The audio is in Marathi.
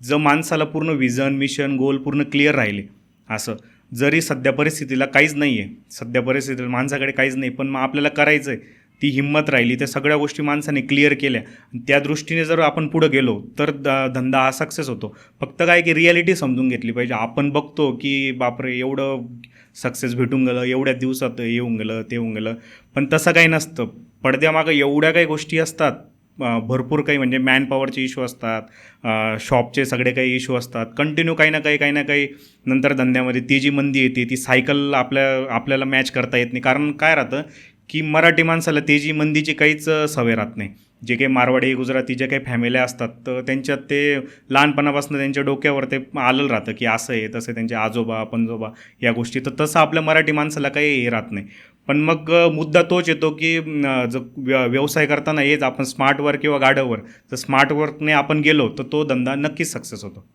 जर माणसाला पूर्ण विजन, मिशन, गोल पूर्ण क्लिअर राहिले, असं जरी सध्या परिस्थितीला काहीच नाही आहे, सध्या परिस्थितीला माणसाकडे काहीच नाही, पण मग आपल्याला करायचं आहे, ती हिंमत राहिली, त्या सगळ्या गोष्टी माणसाने क्लिअर केल्या, त्या दृष्टीने जर आपण पुढं गेलो तर धंदा हा सक्सेस होतो. फक्त काय की रिॲलिटी समजून घेतली पाहिजे. आपण बघतो की बापरे एवढं सक्सेस भेटून गेलं, एवढ्या दिवसात येऊन गेलं, ते होऊन गेलं, पण तसं काही नसतं. पडद्यामागं एवढ्या काही गोष्टी असतात, भरपूर काही, म्हणजे मॅनपॉवरचे इश्यू असतात, शॉपचे सगळे काही इश्यू असतात, कंटिन्यू काही ना काही. नंतर धंद्यामध्ये तेजी मंदी येते, ती सायकल आपल्याला मॅच करता येत नाही. कारण काय राहतं की मराठी माणसाला तेजी मंदीची काहीच सवय राहत नाही. जे काही मारवाडी, गुजराती जे काही फॅमिल्या असतात, तर त्यांच्यात ते लहानपणापासून त्यांच्या डोक्यावर ते आलेलं राहतं की असं आहे तसं, त्यांचे आजोबा पणजोबा या गोष्टी. तर तसं आपल्या मराठी माणसाला काही हे राहत नाही. पण मग मुद्दा तोच येतो की व्यवसाय करताना हेच आपण स्मार्ट वर्क किंवा गाढव वर्क, तर स्मार्ट वर्कने आपण गेलो तर तो धंदा नक्कीच सक्सेस होतो.